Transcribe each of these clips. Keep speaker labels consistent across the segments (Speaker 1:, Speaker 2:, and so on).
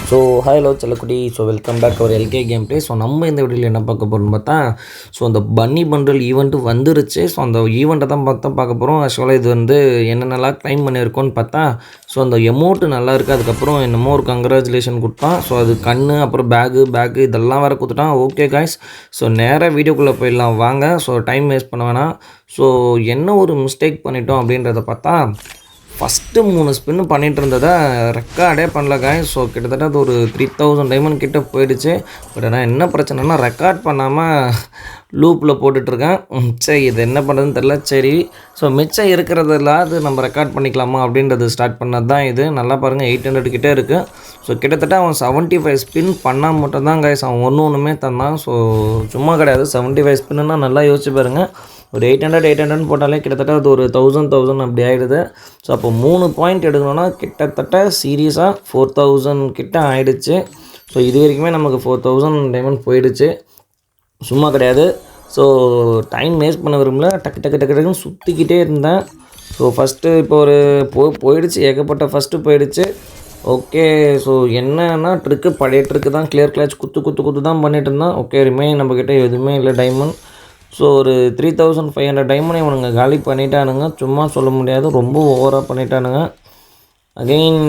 Speaker 1: So hello செல்லக்குட்டி. So welcome back அவர் L K game play. So நம்ம இந்த வீடியோவில் என்ன பார்க்க போகிறோம்னு பார்த்தா, ஸோ அந்த பன்னி பண்டில் ஈவெண்ட்டு வந்துருச்சு. ஸோ அந்த ஈவெண்ட்டை தான் பார்க்க போகிறோம். ஆக்சுவலாக இது வந்து என்னென்னலாம் க்ளைம் பண்ணியிருக்கோன்னு பார்த்தா, ஸோ அந்த எமௌண்ட்டு நல்லா இருக்குது. அதுக்கப்புறம் என்னமோ ஒரு கங்க்ராச்சுலேஷன் கொடுத்தான். ஸோ அது கண்ணு, அப்புறம் பேக்கு இதெல்லாம் வேறு கொடுத்துட்டான். ஓகே காய்ஸ், ஸோ நேராக வீடியோக்குள்ளே போயிடலாம் வாங்க. ஸோ டைம் வேஸ்ட் பண்ண வேணாம். ஸோ என்ன ஒரு மிஸ்டேக் பண்ணிட்டோம் அப்படின்றத பார்த்தா, ஃபஸ்ட்டு 3 ஸ்பின்னு பண்ணிகிட்டு இருந்ததை ரெக்கார்டே பண்ணல காய்ஸ். ஸோ கிட்டத்தட்ட அது ஒரு 3000 டைமண்ட் கிட்டே போயிடுச்சு. பட் ஆனால் என்ன பிரச்சனைனா, ரெக்கார்ட் பண்ணாமல் லூப்பில் போட்டுட்ருக்கேன். சரி, இது என்ன பண்ணுறதுன்னு தெரில. சரி, ஸோ மிச்சம் இருக்கிறதில்ல அது நம்ம ரெக்கார்ட் பண்ணிக்கலாமா அப்படின்றது ஸ்டார்ட் பண்ணது தான் இது. நல்லா பாருங்கள், 800 கிட்டே இருக்குது. ஸோ கிட்டத்தட்ட அவன் 75 ஸ்பின் பண்ணால் மட்டும்தான் காய்ஸ் அவன் ஒன்றுமே தந்தான். ஸோ சும்மா கிடையாது, 75 ஸ்பின்னுன்னா நல்லா யோசிச்சு பாருங்கள். ஒரு 800 போட்டாலே கிட்டத்தட்ட அது ஒரு 1000 அப்படி ஆகிடுது. ஸோ அப்போ 3 பாயிண்ட் எடுக்கணுன்னா கிட்டத்தட்ட சீரியஸாக 4000 கிட்ட ஆகிடுச்சு. ஸோ இது வரைக்குமே நமக்கு 4000 டைமண்ட் போயிடுச்சு. சும்மா கிடையாது. ஸோ டைம் வேஸ்ட் பண்ண விரும்பல, டக்குன்னு சுற்றிக்கிட்டே இருந்தேன். ஸோ ஃபஸ்ட்டு இப்போ ஒரு போயிடுச்சு, ஏகப்பட்ட ஃபஸ்ட்டு போயிடுச்சு. ஓகே, ஸோ என்னன்னா ட்ரிக்கு பழைய ட்ரிக்கு தான். கிளியர் கிளாச் குத்து தான் பண்ணிகிட்டு இருந்தான். ஓகே, ரிமைன் நம்மக்கிட்ட எதுவுமே இல்லை டைமண்ட். ஸோ ஒரு 3500 டைமண்ட் இவனுங்க காலி பண்ணிட்டானுங்க. சும்மா சொல்ல முடியாது, ரொம்ப ஓவராக பண்ணிட்டானுங்க. அகெயின்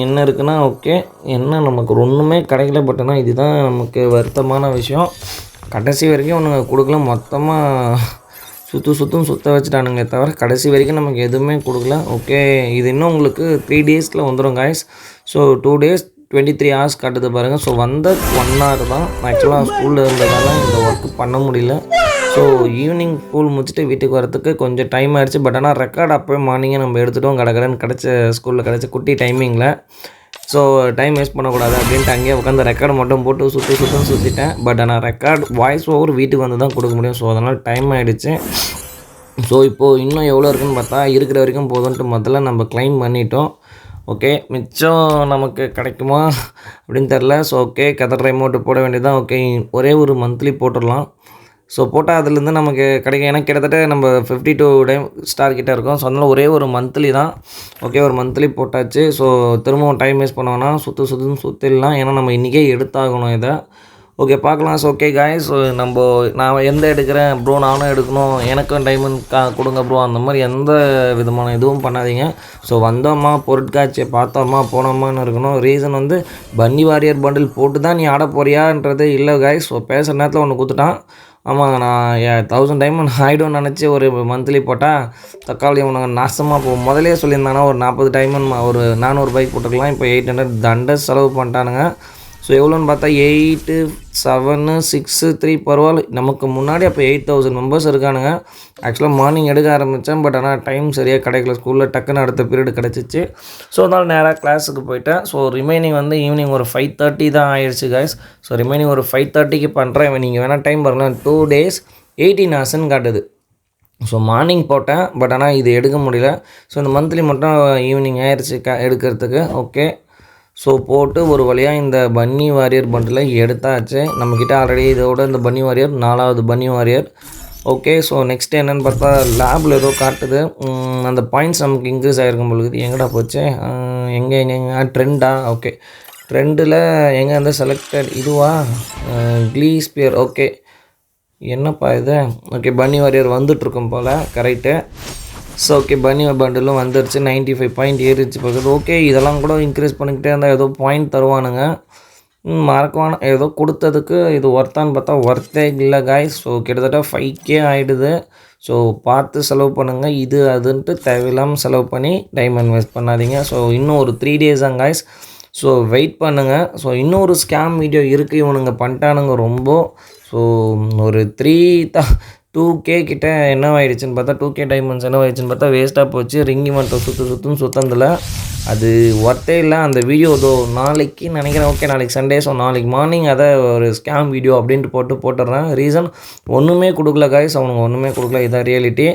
Speaker 1: என்ன இருக்குன்னா, ஓகே என்ன நமக்கு ஒன்றுமே கிடைக்கல. பட் ஆனால் இதுதான் நமக்கு வருத்தமான விஷயம். கடைசி வரைக்கும் அவனுங்க கொடுக்கல, மொத்தமாக சுற்ற வச்சுட்டானுங்க தவிர கடைசி வரைக்கும் நமக்கு எதுவுமே கொடுக்கல. ஓகே, இது இன்னும் உங்களுக்கு 3 டேஸில் வந்துடும் காய்ஸ். ஸோ 2 days 23 hours காட்டுது பாருங்கள். ஸோ வந்த 1 hour தான். ஆக்சுவலாக ஸ்கூலில் இருந்ததால இந்த ஒர்க்கு பண்ண முடியல. ஸோ ஈவினிங் ஸ்கூல் முடிச்சுட்டு வீட்டுக்கு வரத்துக்கு கொஞ்சம் டைம் ஆகிடுச்சு. பட் ஆனால் ரெக்கார்டு அப்போயே மார்னிங்கே நம்ம எடுத்துகிட்டோம் கடற்கரைன்னு ஸ்கூலில் கிடச்ச குட்டி டைமிங்கில். ஸோ டைம் வேஸ்ட் பண்ணக்கூடாது அப்படின்ட்டு அங்கேயே உட்காந்து ரெக்கார்டு மட்டும் போட்டு சுற்றிட்டேன். பட் ஆனால் ரெக்கார்டு வாய்ஸ் ஓவர் வீட்டுக்கு வந்து தான் கொடுக்க முடியும். ஸோ அதனால் டைம் ஆகிடுச்சு. ஸோ இப்போது இன்னும் எவ்வளோ இருக்குதுன்னு பார்த்தா, இருக்கிற வரைக்கும் போதுன்ட்டு முதல்ல நம்ம கிளைம் பண்ணிட்டோம். ஓகே, மிச்சம் நமக்கு கிடைக்குமா அப்படின்னு தெரில. ஸோ ஓகே, கதர் அமௌண்ட்டு போட வேண்டியதான். ஓகே, ஒரே ஒரு மந்த்லி போட்டுடலாம். ஸோ போட்டால் அதுலேருந்து நமக்கு கிடைக்கும். ஏன்னா கிட்டத்தட்ட நம்ம 52 ஸ்டார் கிட்டே இருக்கும். ஸோ அதனால் ஒரே ஒரு மந்த்லி தான். ஓகே, ஒரு மந்த்லி போட்டாச்சு. ஸோ திரும்பவும் டைம் வேஸ்ட் பண்ணோன்னா சுற்றிடலாம். ஏன்னா நம்ம இன்றைக்கே எடுத்தாகணும் இதை. ஓகே, பார்க்கலாம். ஸோ ஓகே காய்ஸ், ஸோ நான் எந்த எடுக்கிறேன் ப்ரோ, நானும் எடுக்கணும், எனக்கும் டைமண்ட் கொடுங்க ப்ரோ, அந்த மாதிரி எந்த விதமான இதுவும் பண்ணாதீங்க. ஸோ வந்தோமா, பொருட்காட்சியை பார்த்தோமா, போனோமான்னு இருக்கணும். ரீசன் வந்து பன்னி வாரியர் பண்டில் போட்டு தான் நீ ஆட போறியான்றது இல்லை காய்ஸ். ஸோ பேசுகிற நேரத்தில் ஒன்று கொடுத்துட்டான். ஆமாங்க, நான் 1000 டைமண்ட் ஆகிடும்னு நினச்சி ஒரு மந்த்லி போட்டால் தக்காளி உனக்கு நாசமாக போகும். முதலே சொல்லியிருந்தாங்கன்னா ஒரு 40 டைமண்ட் ஒரு 400 பைக் போட்டுக்கலாம். இப்போ 800 தண்டை செலவு பண்ணிட்டானுங்க. ஸோ எவ்வளோன்னு பார்த்தா 8, 7, 6, 3 பரவாயில்ல. நமக்கு முன்னாடி அப்போ 8000 மெம்பர்ஸ் இருக்கானுங்க. ஆக்சுவலாக மார்னிங் எடுக்க ஆரம்பித்தேன். பட் ஆனால் டைம் சரியாக கிடைக்கல. ஸ்கூலில் டக்குன்னு அடுத்த பீரியட் கிடச்சிச்சு. ஸோ அதனால் நேராக கிளாஸுக்கு போயிட்டேன். ஸோ ரிமைனிங் வந்து ஈவினிங் ஒரு 5:30 தான் ஆயிடுச்சு காய்ஸ். ஸோ ரிமைனிங் ஒரு 5:30க்கு பண்ணுறேன். நீங்கள் வேணால் டைம் பாருங்களேன், 2 days 18 hours காட்டுது. ஸோ மார்னிங் போட்டேன். பட் ஆனால் இது எடுக்க முடியல. ஸோ இந்த மந்த்லி மட்டும் ஈவினிங் ஆயிடுச்சு எடுக்கிறதுக்கு. ஓகே, ஸோ போட்டு ஒரு வழியாக இந்த பன்னி வாரியர் பண்டில் எடுத்தாச்சு. நம்மக்கிட்ட ஆல்ரெடி இதோட இந்த பன்னி வாரியர் 4வது பன்னி வாரியர். ஓகே, ஸோ நெக்ஸ்ட் என்னென்னு பார்த்தா, லேபில் ஏதோ காட்டுது. அந்த பாயிண்ட்ஸ் நமக்கு இன்க்ரீஸ் ஆகிருக்கும் பொழுது எங்கடா போச்சு, எங்கே ட்ரெண்டா. ஓகே, ட்ரெண்டில் எங்கே வந்து செலக்டட் இதுவா, க்ளீஸ்பியர். ஓகே, என்னப்பா இது. ஓகே, பன்னி வாரியர் வந்துட்டுருக்கும் போல். கரெக்டு. ஸோ ஓகே, பன்னி பண்டிலும் வந்துருச்சு. 95 பாயிண்ட் ஏறிச்சு பார்க்குறது. ஓகே, இதெல்லாம் கூட இன்க்ரீஸ் பண்ணிக்கிட்டே இருந்தால் ஏதோ பாயிண்ட் தருவானுங்க. மறக்குவான ஏதோ கொடுத்ததுக்கு இது ஒர்த்தான்னு பார்த்தா ஒர்த்தே இல்லை காய்ஸ். ஸோ கிட்டத்தட்ட 5K ஆகிடுது. ஸோ பார்த்து செலவு பண்ணுங்கள். இது அதுன்ட்டு தேவையில்லாமல் செலவு பண்ணி டைமண்ட் வேஸ்ட் பண்ணாதீங்க. ஸோ இன்னும் ஒரு 3 days தான் காய்ஸ். ஸோ வெயிட் பண்ணுங்கள். ஸோ இன்னொரு ஸ்கேம் வீடியோ இருக்குது, இவனுங்க பண்ணிட்டானுங்க ரொம்ப. ஸோ ஒரு 2K கிட்ட என்னவாயிடுச்சுன்னு பார்த்தா, 2K டைமண்ட்ஸ் என்னவாயிடுச்சுன்னு பார்த்தா வேஸ்ட்டாக போச்சு. ரிங்கி மட்டும் சுத்தந்தில் அது ஒர்த்தே இல்லை. அந்த வீடியோ நாளைக்கு நினைக்கிறேன். ஓகே, நாளைக்கு சண்டே. ஸோ நாளைக்கு மார்னிங் அதை ஒரு ஸ்கேம் வீடியோ அப்படின்ட்டு போட்டுடுறேன். ரீசன் ஒன்றுமே கொடுக்கல காய்ஸ், அவனுங்க ஒன்றுமே கொடுக்கல. இதான் ரியாலிட்டி.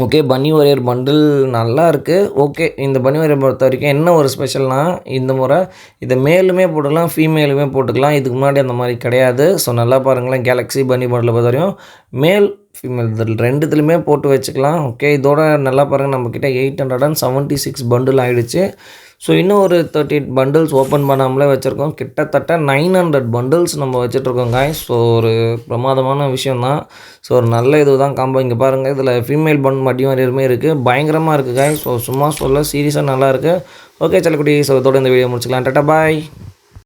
Speaker 1: ஓகே, பன்னி வாரியர் பண்டில் நல்லா இருக்குது. ஓகே, இந்த பன்னி வாரியர் பொறுத்த வரைக்கும் என்ன ஒரு ஸ்பெஷல்னால், இந்த முறை இதை மேலுமே போட்டுக்கலாம், ஃபீமேலுமே போட்டுக்கலாம். இதுக்கு முன்னாடி அந்த மாதிரி கிடையாது. ஸோ நல்லா பாருங்களேன், கேலக்ஸி பன்னி பண்டில் பொறுத்த வரையும் மேல் ஃபீமேல் இது ரெண்டுத்துலையுமே போட்டு வச்சுக்கலாம். ஓகே, இதோட நல்லா பாருங்கள், நம்மக்கிட்ட 876 பண்டில் ஆகிடுச்சு. ஸோ இன்னும் ஒரு 38 பண்டில்ஸ் ஓப்பன் பண்ணாமலே வச்சுருக்கோம். கிட்டத்தட்ட 900 பண்டில்ஸ் நம்ம வச்சுட்ருக்கோம் காய்ஸ். ஸோ ஒரு பிரமாதமான விஷயந்தான். ஸோ ஒரு நல்ல இது தான் காம்போ. இங்கே பாருங்கள், இதில் ஃபீமேல் மடி வாரியருமே இருக்குது. பயங்கரமாக இருக்குது காய்ஸ். ஸோ சும்மா சொல்ல சீரியஸாக நல்லாயிருக்கு. ஓகே செல்லக்குட்டி, ஸோ இதோட இந்த வீடியோ முடிச்சுக்கலாம். டாட்டா பாய்.